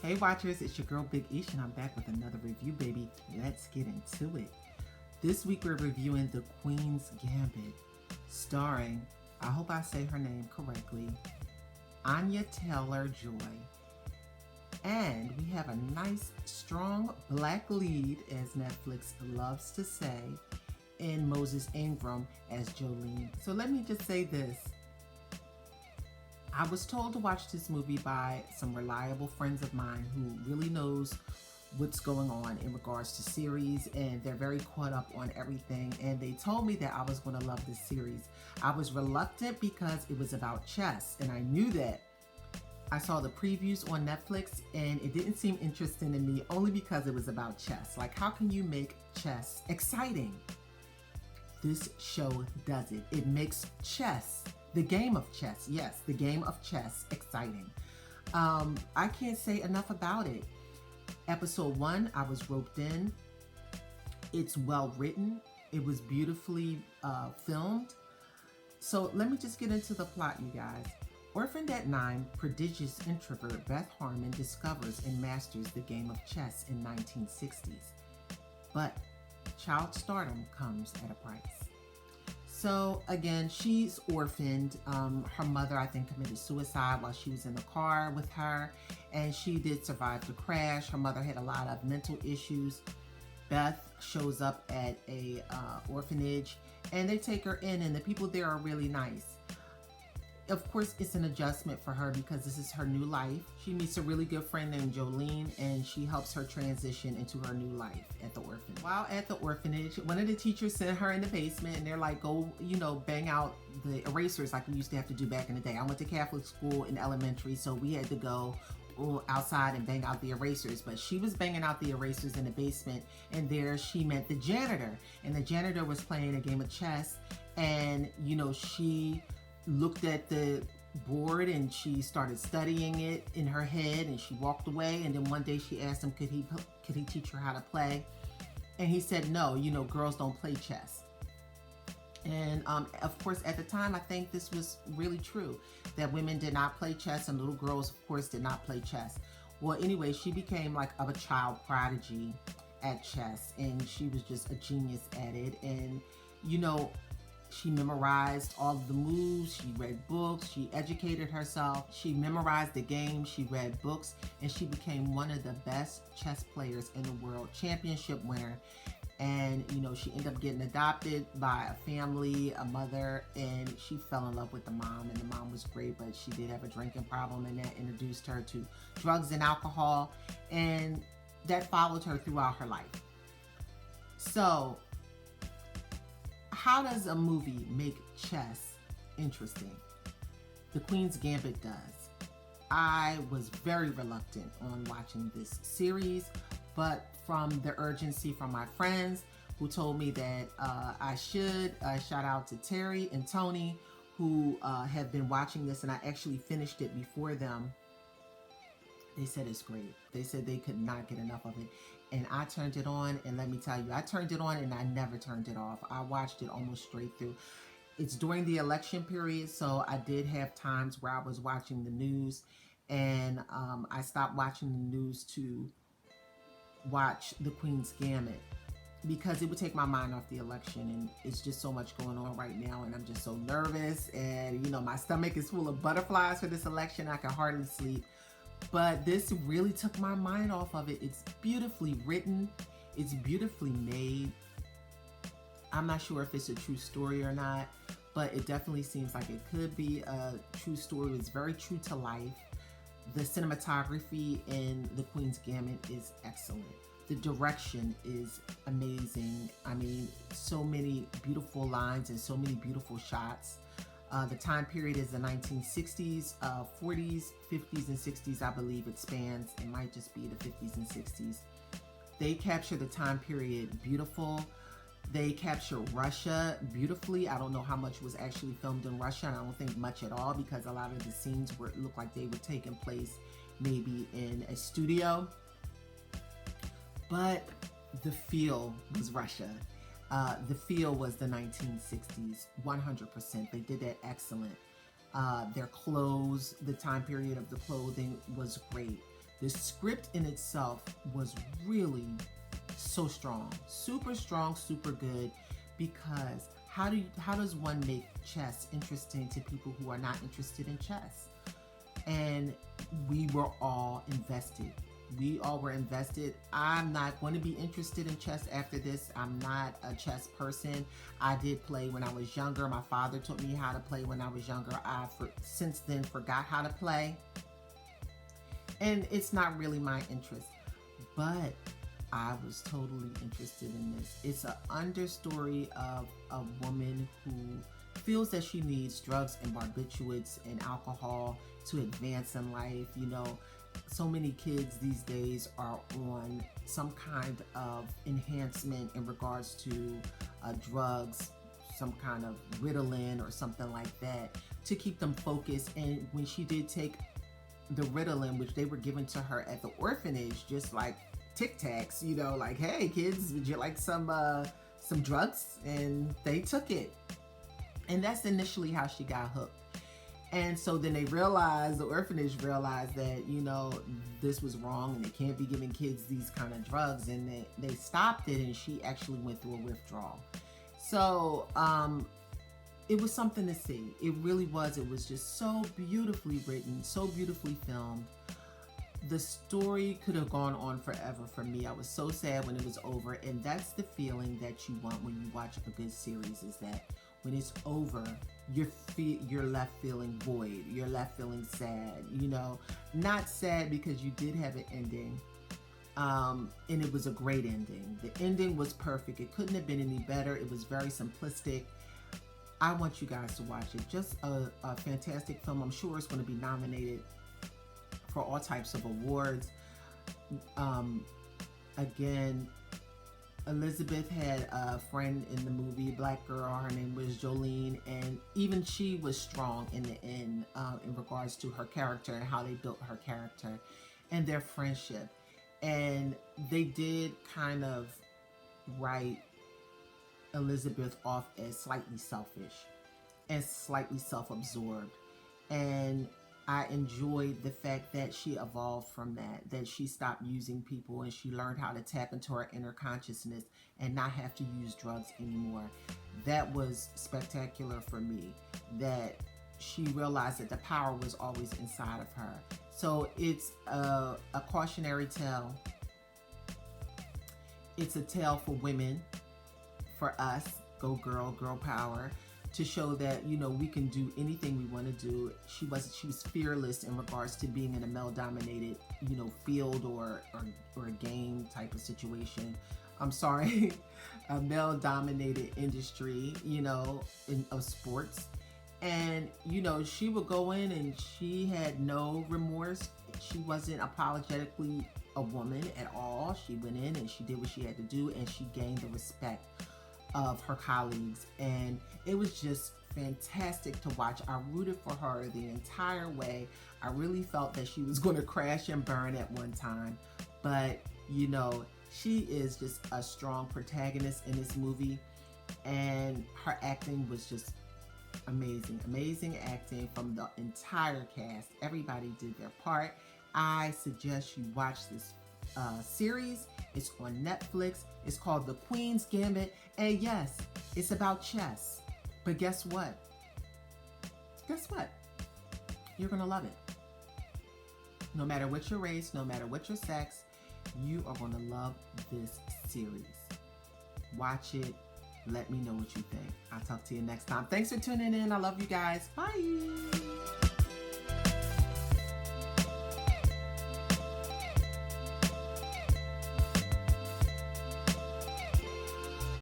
Hey watchers, it's your girl Big Ish and I'm back with another review, baby. Let's get into it. This week we're reviewing The Queen's Gambit, starring, I hope I say her name correctly, Anya Taylor-Joy. And we have a nice, strong black lead, as Netflix loves to say, in Moses Ingram as Jolene. So let me just say this. I was told to watch this movie by some reliable friends of mine who really knows what's going on in regards to series, and they're very caught up on everything, and they told me that I was going to love this series. I was reluctant because it was about chess, and I knew that. I saw the previews on Netflix and it didn't seem interesting to me only because it was about chess. Like, how can you make chess exciting? This show does it. It makes chess, the game of chess, yes, the game of chess, exciting. I can't say enough about it. Episode 1, I was roped in. It's well written. It was beautifully filmed. So let me just get into the plot, you guys. Orphaned at 9, prodigious introvert Beth Harmon discovers and masters the game of chess in 1960s. But child stardom comes at a price. So again, she's orphaned. Her mother, I think, committed suicide while she was in the car with her, and she did survive the crash. Her mother had a lot of mental issues. Beth shows up at a orphanage, and they take her in, and the people there are really nice. Of course, it's an adjustment for her because this is her new life. She meets a really good friend named Jolene, and she helps her transition into her new life at the orphanage. While at the orphanage, one of the teachers sent her in the basement, and they're like, go, bang out the erasers like we used to have to do back in the day. I went to Catholic school in elementary, so we had to go outside and bang out the erasers. But she was banging out the erasers in the basement, and there she met the janitor. And the janitor was playing a game of chess, and, she looked at the board and she started studying it in her head, and she walked away. And then one day she asked him, could he teach her how to play? And he said, no, girls don't play chess. And of course, at the time, I think this was really true, that women did not play chess and little girls, of course, did not play chess. Well, anyway, she became like a child prodigy at chess, and she was just a genius at it. And, she memorized all of the moves, she read books, she educated herself, she memorized the game, she read books, and she became one of the best chess players in the world, championship winner. And, she ended up getting adopted by a family, a mother, and she fell in love with the mom, and the mom was great, but she did have a drinking problem, and that introduced her to drugs and alcohol, and that followed her throughout her life. So, how does a movie make chess interesting? The Queen's Gambit does. I was very reluctant on watching this series, but from the urgency from my friends who told me that I should, shout out to Terry and Tony, who have been watching this, and I actually finished it before them. They said it's great. They said they could not get enough of it. And I turned it on, and let me tell you, I turned it on and I never turned it off. I watched it almost straight through. It's during the election period, so I did have times where I was watching the news, and I stopped watching the news to watch The Queen's Gambit because it would take my mind off the election, and it's just so much going on right now, and I'm just so nervous, and my stomach is full of butterflies for this election. I can hardly sleep. But this really took my mind off of it. It's beautifully written. It's beautifully made. I'm not sure if it's a true story or not, but it definitely seems like it could be a true story. It's very true to life. The cinematography in The Queen's Gambit is excellent. The direction is amazing. I mean, so many beautiful lines and so many beautiful shots. The time period is the 1960s, 40s, 50s, and 60s, I believe it spans. It might just be the 50s and 60s. They capture the time period beautiful. They capture Russia beautifully. I don't know how much was actually filmed in Russia, and I don't think much at all, because a lot of the scenes looked like they were taking place maybe in a studio. But the feel was Russia. The feel was the 1960s, 100%. They did that excellent. Their clothes, the time period of the clothing was great. The script in itself was really so strong, super good, because how does one make chess interesting to people who are not interested in chess? And we were all invested. We all were invested. I'm not going to be interested in chess after this. I'm not a chess person. I did play when I was younger. My father taught me how to play when I was younger. Since then forgot how to play. And it's not really my interest. But I was totally interested in this. It's an understory of a woman who feels that she needs drugs and barbiturates and alcohol to advance in life. You know, so many kids these days are on some kind of enhancement in regards to drugs, some kind of Ritalin or something like that to keep them focused. And when she did take the Ritalin, which they were given to her at the orphanage, just like Tic Tacs, you know, like, hey kids, would you like some drugs? And they took it. And that's initially how she got hooked. And so then the orphanage realized that, you know, this was wrong and they can't be giving kids these kind of drugs, and they stopped it, and she actually went through a withdrawal. So it was something to see. It really was. It was just so beautifully written, so beautifully filmed. The story could have gone on forever for me. I was so sad when it was over, and that's the feeling that you want when you watch a good series, is that when it's over, you're left feeling void. You're left feeling sad, you know. Not sad because you did have an ending, and it was a great ending. The ending was perfect. It couldn't have been any better. It was very simplistic. I want you guys to watch it. Just a fantastic film. I'm sure it's going to be nominated for all types of awards. Again, Elizabeth had a friend in the movie, black girl, her name was Jolene, and even she was strong in the end in regards to her character and how they built her character and their friendship. And they did kind of write Elizabeth off as slightly selfish and slightly self-absorbed. And I enjoyed the fact that she evolved from that she stopped using people and she learned how to tap into her inner consciousness and not have to use drugs anymore. That was spectacular for me, that she realized that the power was always inside of her. So it's a cautionary tale. It's a tale for women, for us, go girl, girl power, to show that, you know, we can do anything we want to do. She was fearless in regards to being in a male-dominated, you know, field or a game type of situation. I'm sorry, a male-dominated industry, you know, of sports. And, you know, she would go in and she had no remorse. She wasn't apologetically a woman at all. She went in and she did what she had to do, and she gained the respect of her colleagues, and it was just fantastic to watch. I rooted for her the entire way. I really felt that she was going to crash and burn at one time, but you know, she is just a strong protagonist in this movie, and her acting was just amazing acting from the entire cast. Everybody did their part. I suggest you watch this series. It's on Netflix. It's called The Queen's Gambit. And yes, it's about chess. But guess what? Guess what? You're going to love it. No matter what your race, no matter what your sex, you are going to love this series. Watch it. Let me know what you think. I'll talk to you next time. Thanks for tuning in. I love you guys. Bye.